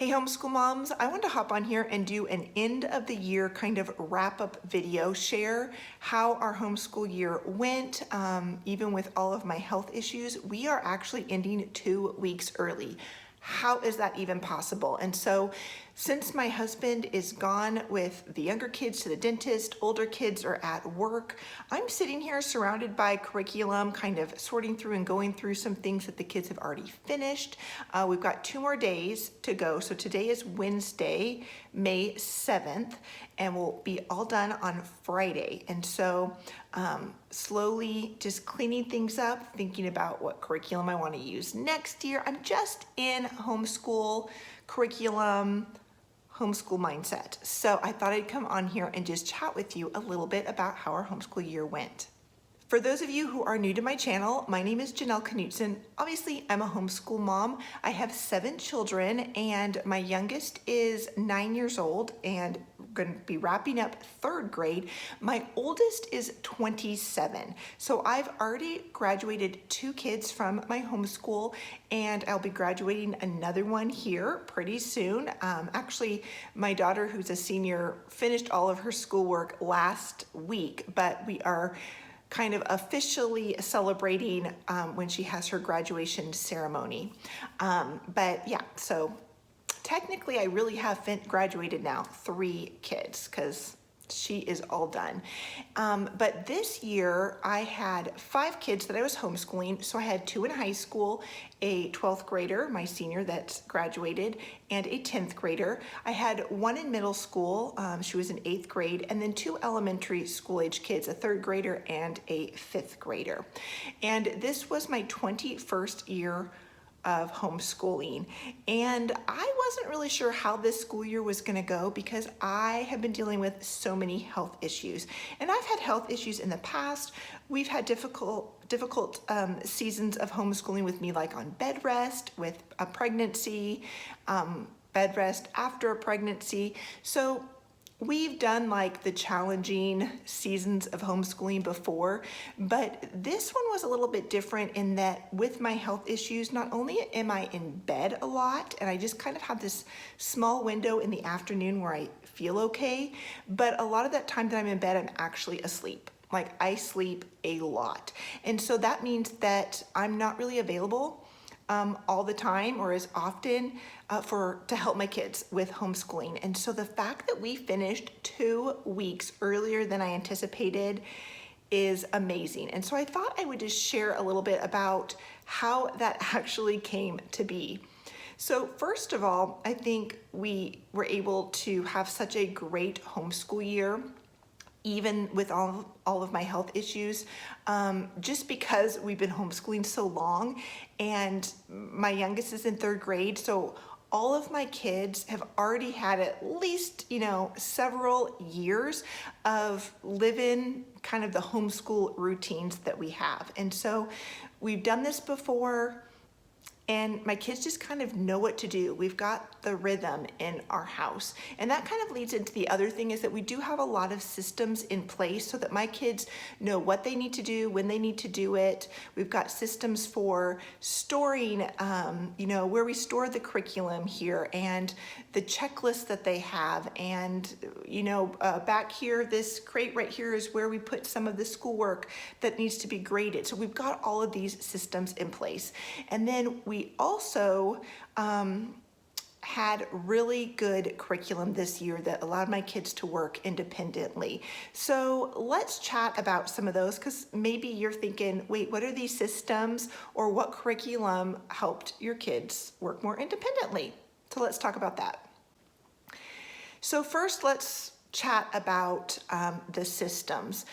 Hey homeschool moms, I wanted to hop on here and do an end of the year kind of wrap up video, share how our homeschool year went. Even with all of my health issues, we are actually ending 2 weeks early. How is that even possible? And so since my husband is gone with the younger kids to the dentist, older kids are at work, I'm sitting here surrounded by curriculum, kind of sorting through and going through some things that the kids have already finished. We've got 2 more days to go. So today is Wednesday, May 7th, and we'll be all done on Friday. And so slowly just cleaning things up, thinking about what curriculum I want to use next year. I'm just in homeschool curriculum, homeschool mindset. So I thought I'd come on here and just chat with you a little bit about how our homeschool year went. For those of you who are new to my channel, my name is Janelle Knutson. Obviously, I'm a homeschool mom. I have 7 children, and my youngest is 9 years old and going to be wrapping up 3rd grade. My oldest is 27. So I've already graduated 2 kids from my homeschool, and I'll be graduating another one here pretty soon. Actually, my daughter, who's a senior, finished all of her schoolwork last week, but we are kind of officially celebrating when she has her graduation ceremony. But yeah, so technically I really have graduated now 3 kids because she is all done. But this year I had 5 kids that I was homeschooling. So I had 2 in high school, a 12th grader, my senior that's graduated, and a 10th grader. I had 1 in middle school, she was in 8th grade, and then 2 elementary school age kids, a 3rd grader and a 5th grader. And this was my 21st year of homeschooling, and I wasn't really sure how this school year was going to go because I have been dealing with so many health issues, and I've had health issues in the past. We've had difficult seasons of homeschooling with me, like on bed rest with a pregnancy, bed rest after a pregnancy. So we've done like the challenging seasons of homeschooling before, but this one was a little bit different in that with my health issues, not only am I in bed a lot, and I just kind of have this small window in the afternoon where I feel okay, but a lot of that time that I'm in bed, I'm actually asleep. Like I sleep a lot. And so that means that I'm not really available all the time or as often to help my kids with homeschooling. And so the fact that we finished 2 weeks earlier than I anticipated is amazing. And so I thought I would just share a little bit about how that actually came to be. So first of all, I think we were able to have such a great homeschool year, even with all of my health issues, just because we've been homeschooling so long, and my youngest is in 3rd grade. So all of my kids have already had at least, several years of living kind of the homeschool routines that we have. And so we've done this before, and my kids just kind of know what to do. We've got the rhythm in our house. And that kind of leads into the other thing, is that we do have a lot of systems in place so that my kids know what they need to do, when they need to do it. We've got systems for storing, where we store the curriculum here, and the checklist that they have. And, back here, this crate right here is where we put some of the schoolwork that needs to be graded. So we've got all of these systems in place. And then we also had really good curriculum this year that allowed my kids to work independently. So let's chat about some of those, because maybe you're thinking, wait, what are these systems, or what curriculum helped your kids work more independently? So let's talk about that. So first, let's chat about the systems.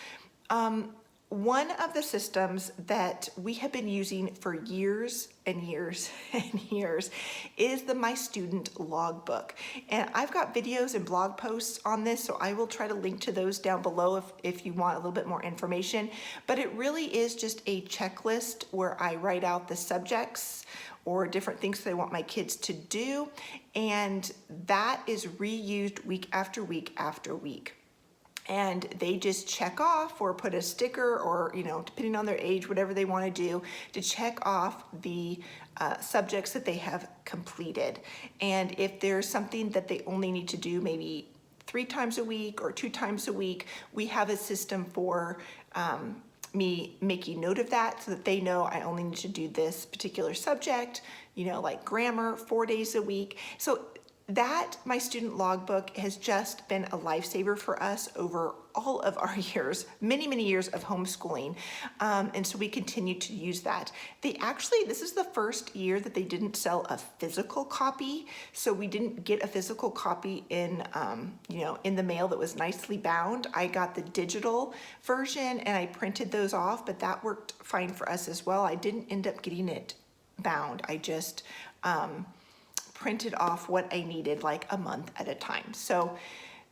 One of the systems that we have been using for years and years and years is the My Student Logbook. And I've got videos and blog posts on this, so I will try to link to those down below if you want a little bit more information. But it really is just a checklist where I write out the subjects or different things that I want my kids to do, and that is reused week after week after week. and they just check off or put a sticker or, depending on their age, whatever they want to do, to check off the subjects that they have completed. And if there's something that they only need to do maybe 3 times a week or 2 times a week, we have a system for me making note of that so that they know I only need to do this particular subject, like grammar, 4 days a week. So that, my student logbook, has just been a lifesaver for us over all of our years, many years of homeschooling. And so we continue to use that. This is the first year that they didn't sell a physical copy. So we didn't get a physical copy in the mail that was nicely bound. I got the digital version and I printed those off, but that worked fine for us as well. I didn't end up getting it bound. I just, printed off what I needed like a month at a time. So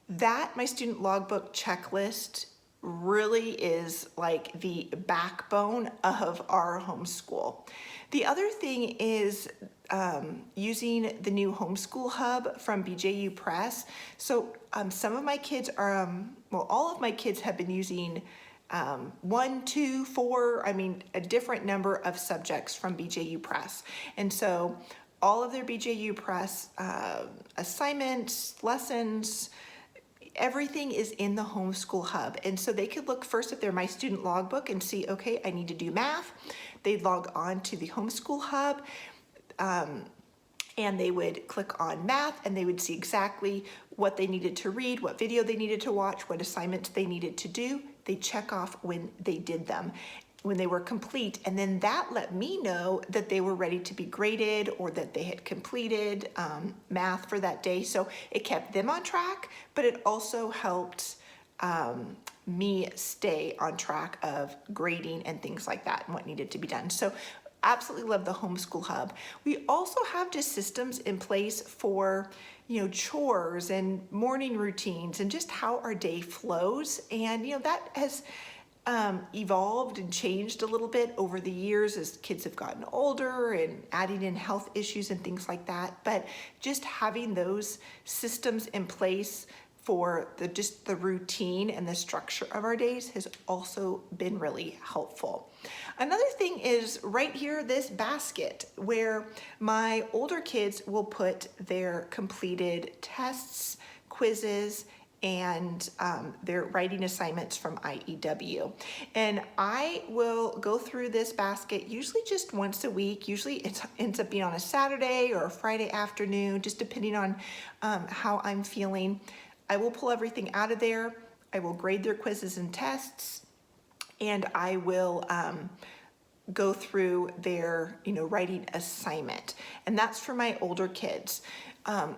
that, my student logbook checklist, really is like the backbone of our homeschool. The other thing is using the new Homeschool Hub from BJU Press. So some of my kids are, all of my kids have been using 1, 2, 4, a different number of subjects from BJU Press. And so all of their BJU Press assignments, lessons, everything is in the Homeschool Hub. And so they could look first at their My Student Logbook and see, okay, I need to do math. They'd log on to the Homeschool Hub and they would click on math and they would see exactly what they needed to read, what video they needed to watch, what assignments they needed to do. They check off when they did them, when they were complete, and then that let me know that they were ready to be graded or that they had completed math for that day. So it kept them on track, but it also helped me stay on track of grading and things like that and what needed to be done. So absolutely love the Homeschool Hub. We also have just systems in place for chores and morning routines and just how our day flows. And that has evolved and changed a little bit over the years as kids have gotten older and adding in health issues and things like that. But just having those systems in place for the routine and the structure of our days has also been really helpful. Another thing is right here, this basket where my older kids will put their completed tests, quizzes, and their writing assignments from IEW. And I will go through this basket usually just once a week. Usually it ends up being on a Saturday or a Friday afternoon, just depending on how I'm feeling. I will pull everything out of there. I will grade their quizzes and tests, and I will go through their writing assignment. And that's for my older kids.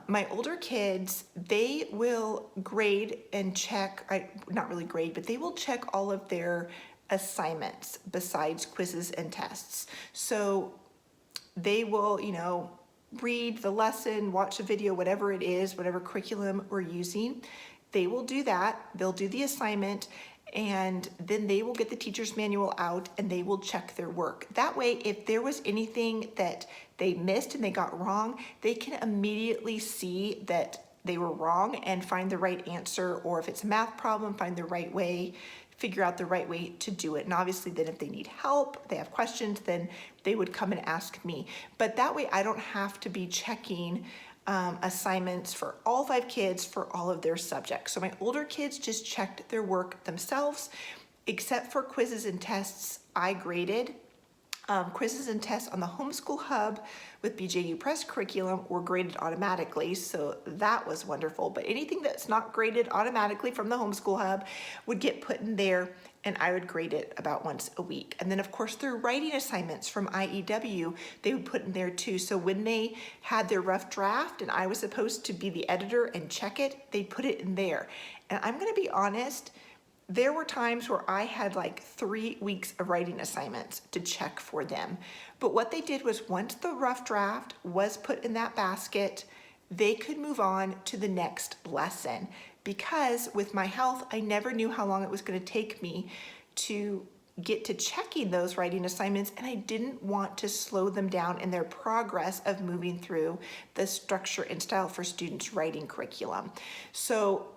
My older kids, they will grade and check, not really grade, but they will check all of their assignments besides quizzes and tests. So they will, read the lesson, watch a video, whatever it is, whatever curriculum we're using. They will do that. They'll do the assignment, and then they will get the teacher's manual out and they will check their work. That way, if there was anything that they missed and they got wrong, they can immediately see that they were wrong and find the right answer, or if it's a math problem, find the right way, figure out the right way to do it. And obviously then if they need help, they have questions, then they would come and ask me. But that way I don't have to be checking assignments for all 5 kids for all of their subjects. So my older kids just checked their work themselves, except for quizzes and tests I graded. Quizzes and tests on the Homeschool Hub with BJU Press Curriculum were graded automatically, so that was wonderful. But anything that's not graded automatically from the Homeschool Hub would get put in there, and I would grade it about once a week. And then of course their writing assignments from IEW, they would put in there too. So when they had their rough draft and I was supposed to be the editor and check it, they'd put it in there. And I'm gonna be honest, there were times where I had like 3 weeks of writing assignments to check for them. But what they did was once the rough draft was put in that basket, they could move on to the next lesson. Because with my health, I never knew how long it was going to take me to get to checking those writing assignments, and I didn't want to slow them down in their progress of moving through the structure and style for students writing curriculum. So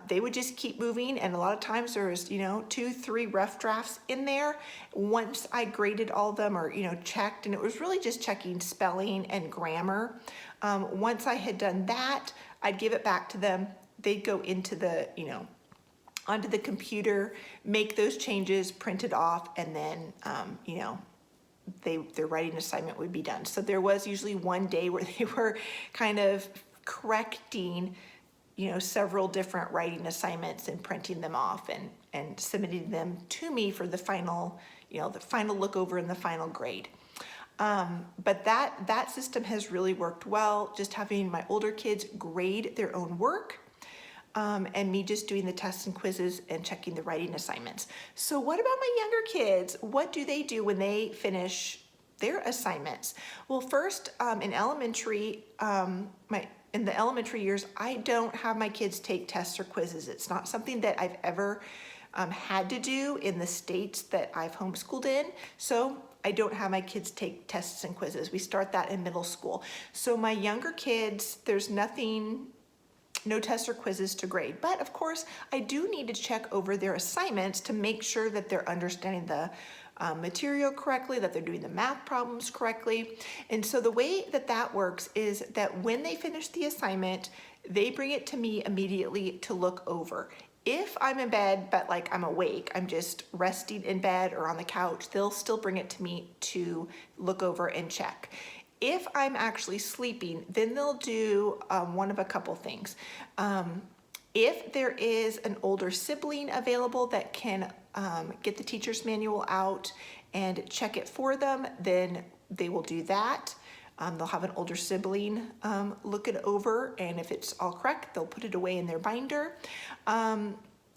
they would just keep moving, and a lot of times there was, 2-3 rough drafts in there. Once I graded all of them, or checked, and it was really just checking spelling and grammar. Once I had done that, I'd give it back to them. They'd go into the, onto the computer, make those changes, print it off, and then, their writing assignment would be done. So there was usually one day where they were kind of correcting, several different writing assignments and printing them off and submitting them to me for the final, the final look over and the final grade. But that system has really worked well, just having my older kids grade their own work, and me just doing the tests and quizzes and checking the writing assignments. So what about my younger kids? What do they do when they finish their assignments? Well, first, in elementary, in the elementary years, I don't have my kids take tests or quizzes. It's not something that I've ever had to do in the states that I've homeschooled in. So I don't have my kids take tests and quizzes. We start that in middle school. So my younger kids, there's no tests or quizzes to grade. But of course, I do need to check over their assignments to make sure that they're understanding the material correctly, that they're doing the math problems correctly. And so the way that works is that when they finish the assignment, they bring it to me immediately to look over. If I'm in bed, but like I'm awake, I'm just resting in bed or on the couch, they'll still bring it to me to look over and check. If I'm actually sleeping, then they'll do one of a couple things. If there is an older sibling available that can get the teacher's manual out and check it for them, then they will do that. They'll have an older sibling look it over, and if it's all correct, they'll put it away in their binder.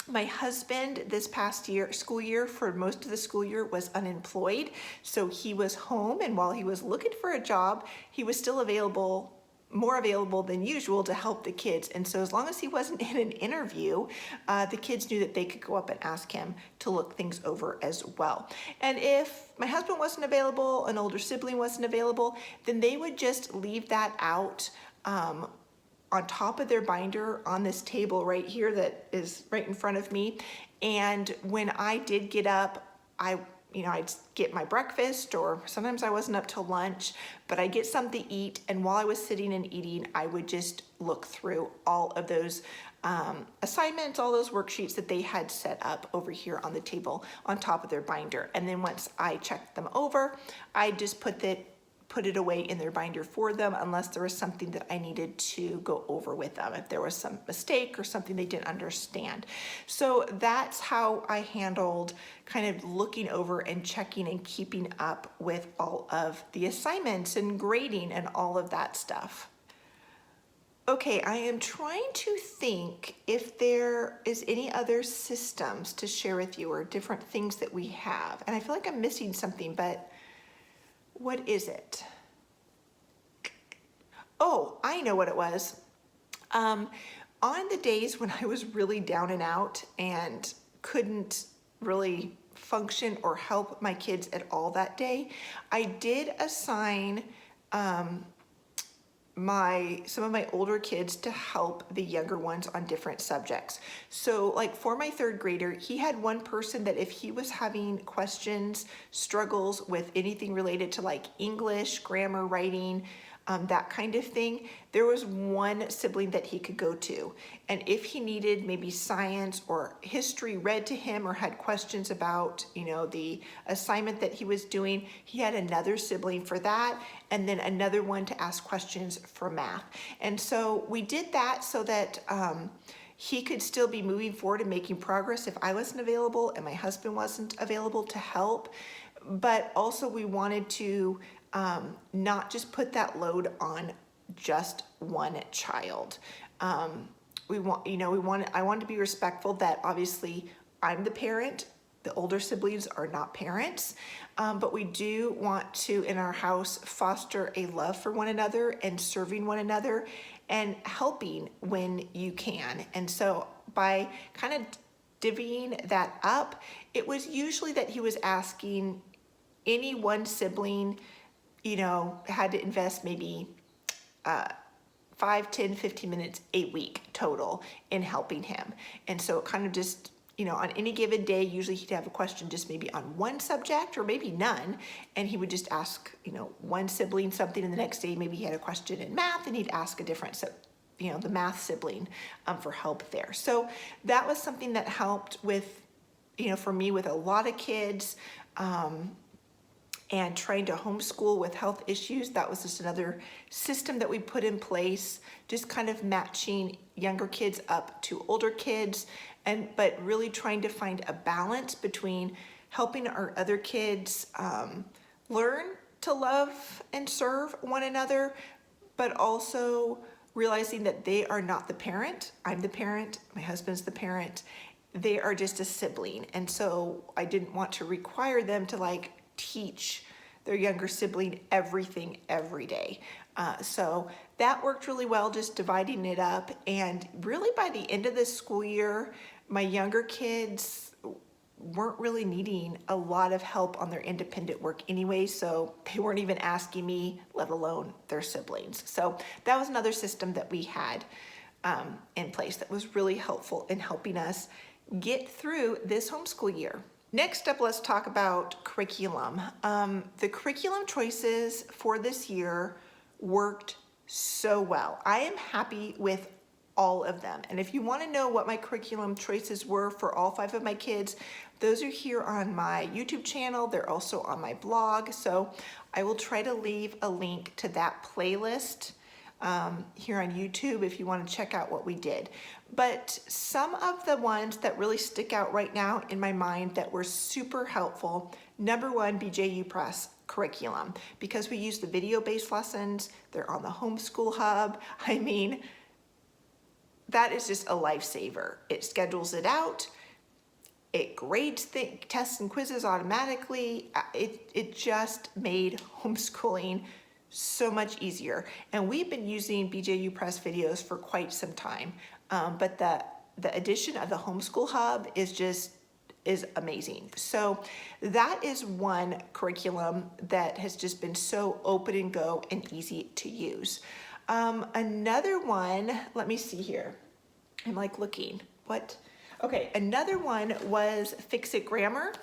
My husband this past school year, for most of the school year, was unemployed. So he was home, and while he was looking for a job, he was still more available than usual to help the kids. And so as long as he wasn't in an interview, the kids knew that they could go up and ask him to look things over as well. And if my husband wasn't available, an older sibling wasn't available, then they would just leave that out on top of their binder on this table right here that is right in front of me. And when I did get up, I'd get my breakfast, or sometimes I wasn't up till lunch, but I'd get something to eat. And while I was sitting and eating, I would just look through all of those assignments, all those worksheets that they had set up over here on the table on top of their binder. And then once I checked them over, I just put it away in their binder for them, unless there was something that I needed to go over with them, if there was some mistake or something they didn't understand. So that's how I handled kind of looking over and checking and keeping up with all of the assignments and grading and all of that stuff. Okay, I am trying to think if there is any other systems to share with you or different things that we have. And I feel like I'm missing something, but what is it? Oh, I know what it was. On the days when I was really down and out and couldn't really function or help my kids at all that day, I did assign some of my older kids to help the younger ones on different subjects. So like for my third grader, he had one person that if he was having questions, struggles with anything related to like English, grammar, writing, that kind of thing, there was one sibling that he could go to. And if he needed maybe science or history read to him or had questions about, the assignment that he was doing, he had another sibling for that, and then another one to ask questions for math. And so we did that so that he could still be moving forward and making progress if I wasn't available and my husband wasn't available to help. But also we wanted to not just put that load on just one child. I want to be respectful that obviously I'm the parent, the older siblings are not parents, but we do want to, in our house, foster a love for one another and serving one another and helping when you can. And so by kind of divvying that up, it was usually that he was asking any one sibling, had to invest maybe 5, 10, 15 minutes a week total in helping him. And so it kind of just, on any given day, usually he'd have a question just maybe on one subject or maybe none. And he would just ask, one sibling something, and the next day maybe he had a question in math and he'd ask a different, the math sibling for help there. So that was something that helped with, for me with a lot of kids, and trying to homeschool with health issues. That was just another system that we put in place, just kind of matching younger kids up to older kids, but really trying to find a balance between helping our other kids learn to love and serve one another, but also realizing that they are not the parent. I'm the parent, my husband's the parent. They are just a sibling. And so I didn't want to require them to teach their younger sibling everything every day. So that worked really well, just dividing it up. And really by the end of this school year, my younger kids weren't really needing a lot of help on their independent work anyway, so they weren't even asking me, let alone their siblings. So that was another system that we had in place that was really helpful in helping us get through this homeschool year. Next up, let's talk about curriculum. The curriculum choices for this year worked so well. I am happy with all of them. And if you want to know what my curriculum choices were for all 5 of my kids, those are here on my YouTube channel. They're also on my blog. So I will try to leave a link to that playlist here on YouTube if you want to check out what we did. But some of the ones that really stick out right now in my mind that were super helpful, number one, BJU Press Curriculum, because we use the video-based lessons. They're on the Homeschool Hub. I mean, that is just a lifesaver. It schedules it out. It grades tests and quizzes automatically. It just made homeschooling so much easier. And we've been using BJU Press videos for quite some time. But the addition of the Homeschool Hub is amazing. So that is one curriculum that has just been so open and go and easy to use. Another one, let me see here. I'm looking, what? Okay, another one was Fix It Grammar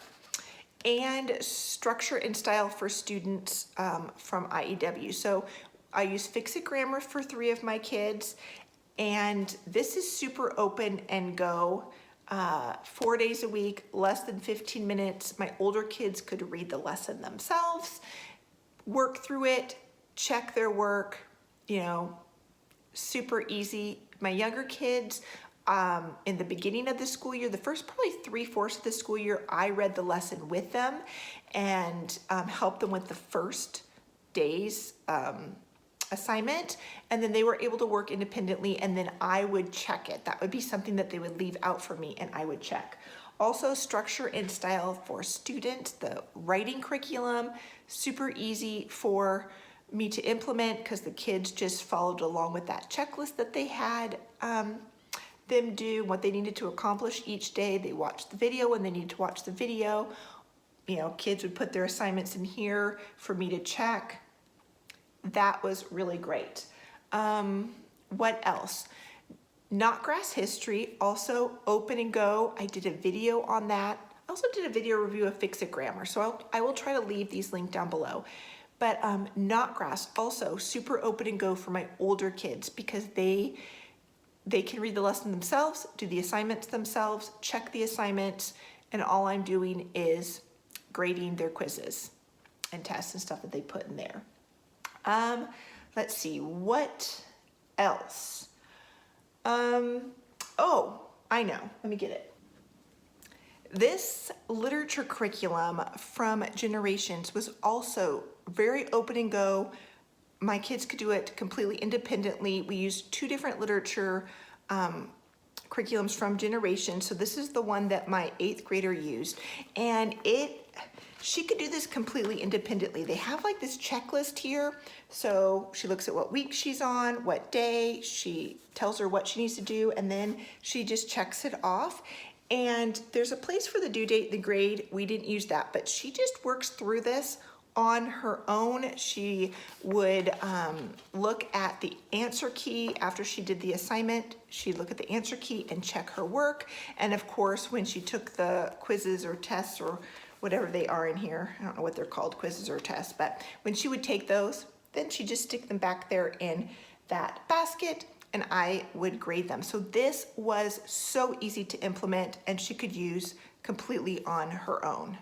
and Structure and Style for Students from IEW. So I use Fix It Grammar for 3 of my kids, and this is super open and go. 4 days a week, less than 15 minutes. My older kids could read the lesson themselves, work through it, check their work, super easy. My younger kids, in the beginning of the school year, the first probably 3/4 of the school year, I read the lesson with them and helped them with the first day's assignment, and then they were able to work independently, and then I would check it. That would be something that they would leave out for me and I would check. Also, Structure and Style for Students, the writing curriculum, super easy for me to implement because the kids just followed along with that checklist that they had them do, what they needed to accomplish each day. They watched the video when they needed to watch the video. Kids would put their assignments in here for me to check. That was really great. What else? Knotgrass History, also open and go. I did a video on that. I also did a video review of Fix It Grammar, so I will try to leave these linked down below. But Knotgrass, also super open and go for my older kids because they can read the lesson themselves, do the assignments themselves, check the assignments, and all I'm doing is grading their quizzes and tests and stuff that they put in there. Let's see, what else? Oh, I know, let me get it. This literature curriculum from Generations was also very open and go. My kids could do it completely independently. We used 2 different literature curriculums from Generations. So this is the one that my 8th grader used, and she could do this completely independently. They have this checklist here. So she looks at what week she's on, what day, she tells her what she needs to do, and then she just checks it off. And there's a place for the due date, the grade. We didn't use that, but she just works through this on her own. She would look at the answer key after she did the assignment. She'd look at the answer key and check her work. And of course, when she took the quizzes or tests or whatever they are in here, I don't know what they're called, quizzes or tests, but when she would take those, then she'd just stick them back there in that basket and I would grade them. So this was so easy to implement and she could use completely on her own.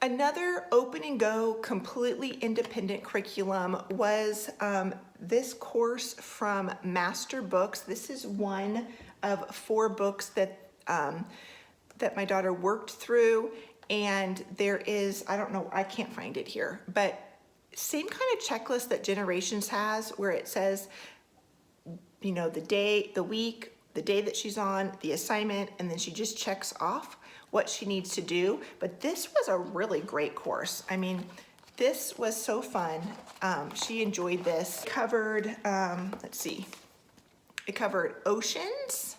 Another open and go, completely independent curriculum was this course from Master Books. This is one of 4 books that that my daughter worked through, and there is, I don't know, I can't find it here, but same kind of checklist that Generations has, where it says, you know, the day, the week, the day that she's on, the assignment, and then she just checks off what she needs to do. But this was a really great course. I mean, this was so fun. She enjoyed this. It covered, let's see, it covered oceans,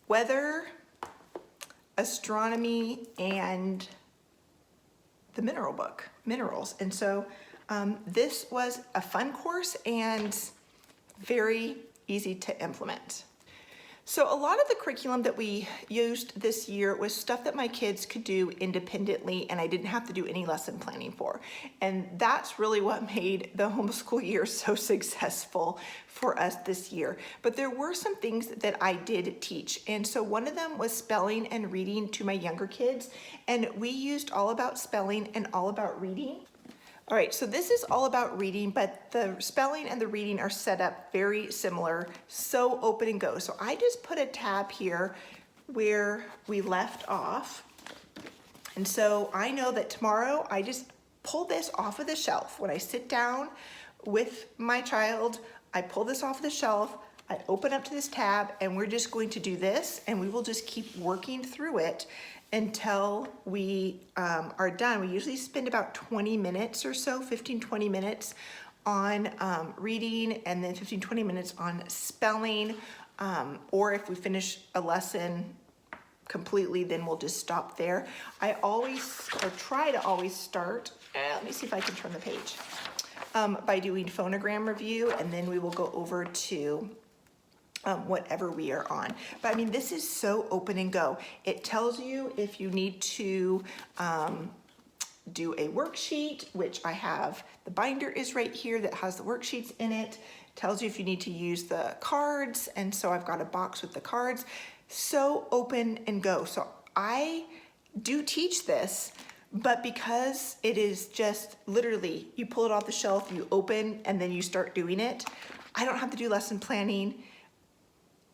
weather, astronomy, and the mineral book, minerals. And so this was a fun course and very easy to implement. So a lot of the curriculum that we used this year was stuff that my kids could do independently and I didn't have to do any lesson planning for. And that's really what made the homeschool year so successful for us this year. But there were some things that I did teach. And so one of them was spelling and reading to my younger kids. And we used All About Spelling and All About Reading. All right, so this is all about reading, but the spelling and the reading are set up very similar, so open and go. So I just put a tab here where we left off. And so I know that tomorrow I just pull this off of the shelf. When I sit down with my child, I pull this off the shelf, I open up to this tab, and we're just going to do this, and we will just keep working through it until we are done. We usually spend about 20 minutes or so, 15, 20 minutes on reading, and then 15, 20 minutes on spelling. Or if we finish a lesson completely, then we'll just stop there. I always, or try to always start, let me see if I can turn the page, by doing phonogram review, and then we will go over to whatever we are on. But I mean, this is so open and go. It tells you if you need to do a worksheet, which I have, the binder is right here that has the worksheets in it. It tells you if you need to use the cards, and so I've got a box with the cards. So open and go. So I do teach this, but because it is just literally, you pull it off the shelf, you open, and then you start doing it, I don't have to do lesson planning.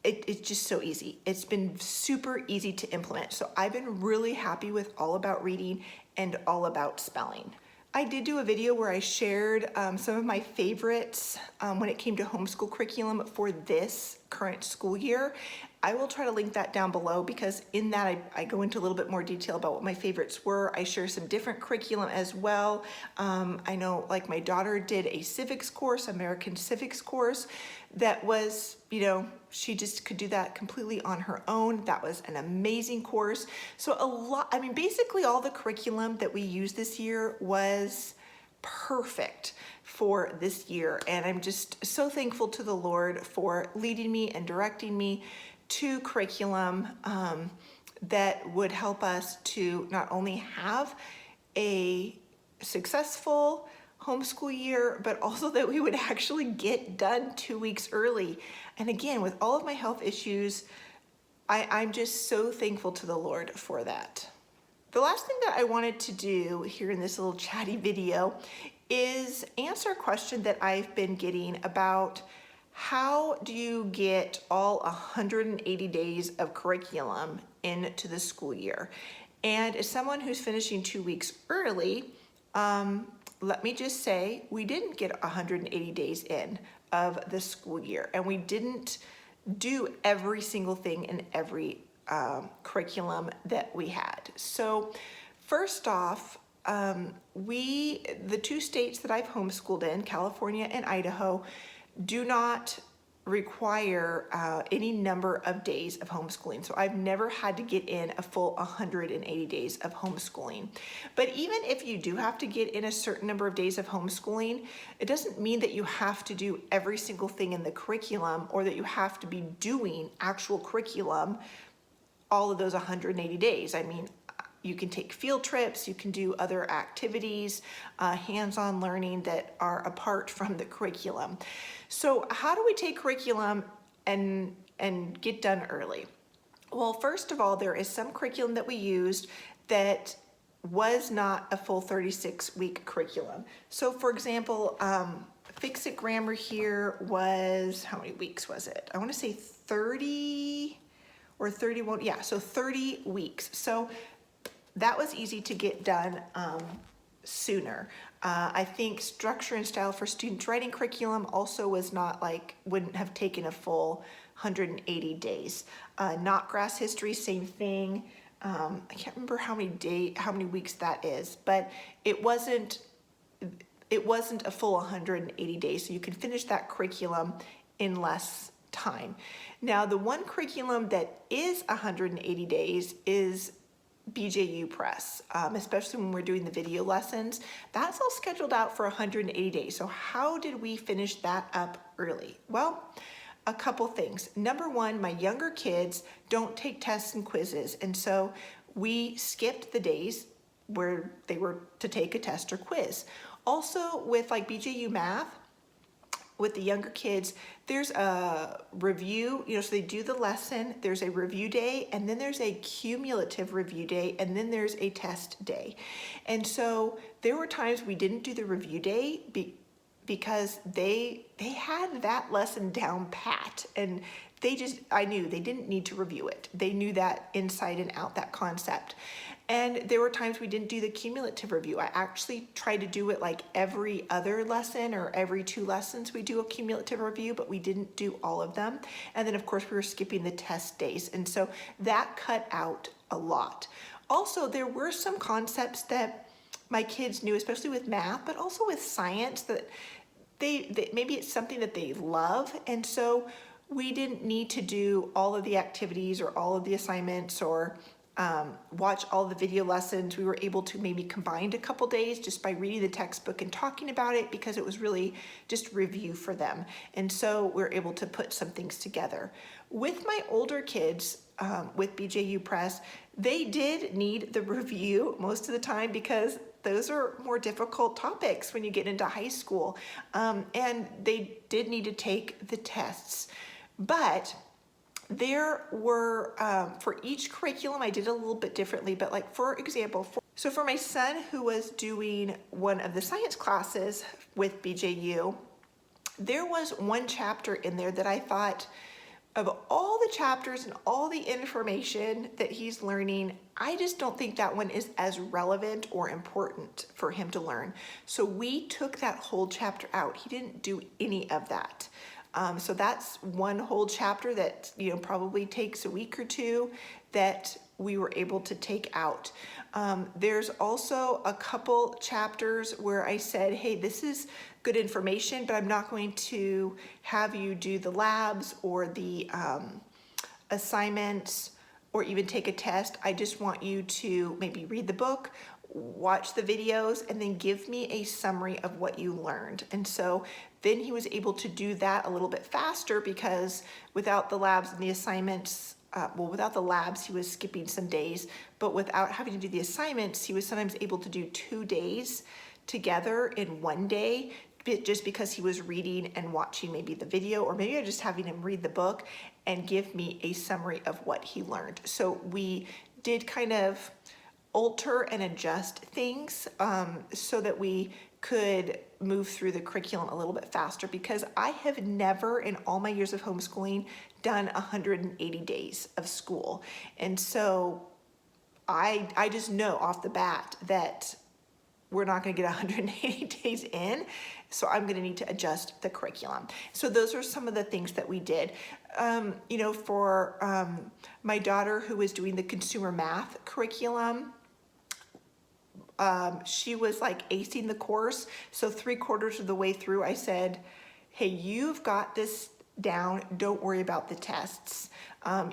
It's just so easy. It's been super easy to implement. So I've been really happy with All About Reading and All About Spelling. I did do a video where I shared some of my favorites when it came to homeschool curriculum for this current school year. I will try to link that down below because in that I go into a little bit more detail about what my favorites were. I share some different curriculum as well. I know like my daughter did a civics course, American civics course, that was, you know, she just could do that completely on her own. That was an amazing course. So a lot, I mean, basically all the curriculum that we used this year was perfect for this year. And I'm just so thankful to the Lord for leading me and directing me to curriculum that would help us to not only have a successful homeschool year, but also that we would actually get done 2 weeks early. And again, with all of my health issues, I'm just so thankful to the Lord for that. The last thing that I wanted to do here in this little chatty video is answer a question that I've been getting about how do you get all 180 days of curriculum into the school year? And as someone who's finishing 2 weeks early, let me just say, we didn't get 180 days in of the school year, and we didn't do every single thing in every curriculum that we had. So first off, the 2 states that I've homeschooled in, California and Idaho, do not require any number of days of homeschooling. So I've never had to get in a full 180 days of homeschooling. But even if you do have to get in a certain number of days of homeschooling, it doesn't mean that you have to do every single thing in the curriculum or that you have to be doing actual curriculum all of those 180 days. I mean, you can take field trips, you can do other activities, hands-on learning that are apart from the curriculum. So how do we take curriculum and get done early? Well, first of all, there is some curriculum that we used that was not a full 36-week curriculum. So for example, Fix-It Grammar here was, how many weeks was it? I want to say 30 or 31, yeah, so 30 weeks. So that was easy to get done sooner. I think Structure and Style for Students Writing Curriculum also was not like, wouldn't have taken a full 180 days. Not Grass History, same thing. I can't remember how many weeks that is, but it wasn't a full 180 days. So you can finish that curriculum in less time. Now, the one curriculum that is 180 days is BJU Press, especially when we're doing the video lessons. That's all scheduled out for 180 days. So how did we finish that up early? Well, a couple things. Number one, my younger kids don't take tests and quizzes, and so we skipped the days where they were to take a test or quiz. Also with like BJU Math, with the younger kids, there's a review, so they do the lesson, there's a review day, and then there's a cumulative review day, and then there's a test day. And so there were times we didn't do the review day because they had that lesson down pat, and I knew they didn't need to review it. They knew that inside and out, that concept. And there were times we didn't do the cumulative review. I actually tried to do it like every other lesson or every 2 lessons we do a cumulative review, but we didn't do all of them. And then of course we were skipping the test days. And so that cut out a lot. Also, there were some concepts that my kids knew, especially with math, but also with science, that they maybe it's something that they love. And so we didn't need to do all of the activities or all of the assignments or watch all the video lessons. We were able to maybe combine a couple days just by reading the textbook and talking about it, because it was really just review for them. And so we're able to put some things together. With my older kids, with BJU Press, they did need the review most of the time because those are more difficult topics when you get into high school. And they did need to take the tests. But there were, for each curriculum, I did a little bit differently, but like, for example, for my son who was doing one of the science classes with BJU, there was one chapter in there that I thought, of all the chapters and all the information that he's learning, I just don't think that one is as relevant or important for him to learn. So we took that whole chapter out. He didn't do any of that. So that's one whole chapter that probably takes a week or 2 that we were able to take out. There's also a couple chapters where I said, hey, this is good information, but I'm not going to have you do the labs or the assignments or even take a test. I just want you to maybe read the book, watch the videos, and then give me a summary of what you learned. And so then he was able to do that a little bit faster, because without the labs and the assignments, without the labs, he was skipping some days, but without having to do the assignments, he was sometimes able to do 2 days together in one day, just because he was reading and watching maybe the video, or maybe just having him read the book and give me a summary of what he learned. So we did kind of alter and adjust things so that we could move through the curriculum a little bit faster, because I have never in all my years of homeschooling done 180 days of school. And so I just know off the bat that we're not going to get 180 days in, so I'm going to need to adjust the curriculum. So those are some of the things that we did. For my daughter who was doing the consumer math curriculum, she was like acing the course. So 3/4 of the way through, I said, hey, you've got this down. Don't worry about the tests.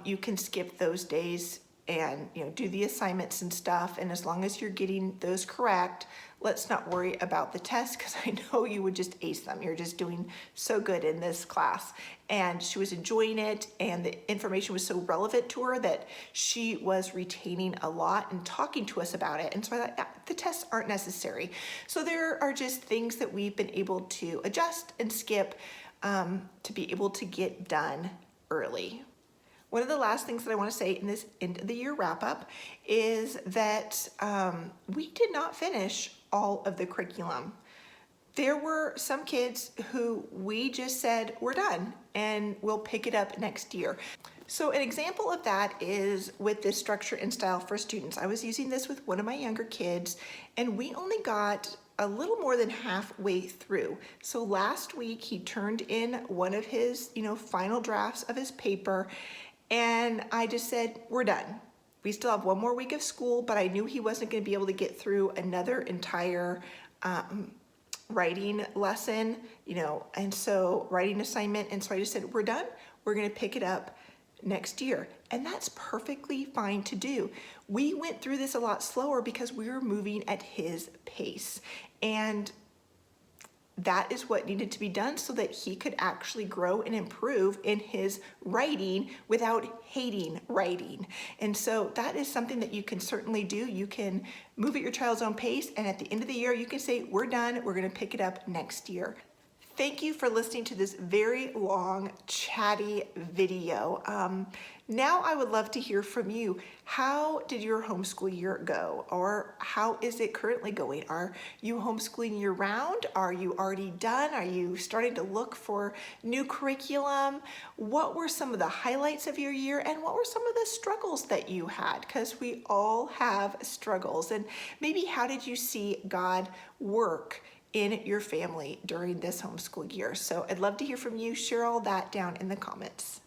You can skip those days and do the assignments and stuff. And as long as you're getting those correct, let's not worry about the tests, because I know you would just ace them. You're just doing so good in this class. And she was enjoying it, and the information was so relevant to her that she was retaining a lot and talking to us about it. And so I thought, the tests aren't necessary. So there are just things that we've been able to adjust and skip to be able to get done early. One of the last things that I want to say in this end of the year wrap up is that we did not finish all of the curriculum. There were some kids who we just said, we're done and we'll pick it up next year. So an example of that is with this structure and style for students. I was using this with one of my younger kids, and we only got a little more than halfway through. So last week he turned in one of his, final drafts of his paper, and I just said, we're done. We still have one more week of school, but I knew he wasn't going to be able to get through another entire writing lesson, and so writing assignment. And so I just said, we're done. We're going to pick it up next year. And that's perfectly fine to do. We went through this a lot slower because we were moving at his pace. And that is what needed to be done so that he could actually grow and improve in his writing without hating writing. And so that is something that you can certainly do. You can move at your child's own pace, and at the end of the year, you can say, we're done, we're gonna pick it up next year. Thank you for listening to this very long chatty video. Now I would love to hear from you. How did your homeschool year go? Or how is it currently going? Are you homeschooling year round? Are you already done? Are you starting to look for new curriculum? What were some of the highlights of your year, and what were some of the struggles that you had? Because we all have struggles. And maybe how did you see God work in your family during this homeschool year? So I'd love to hear from you. Share all that down in the comments.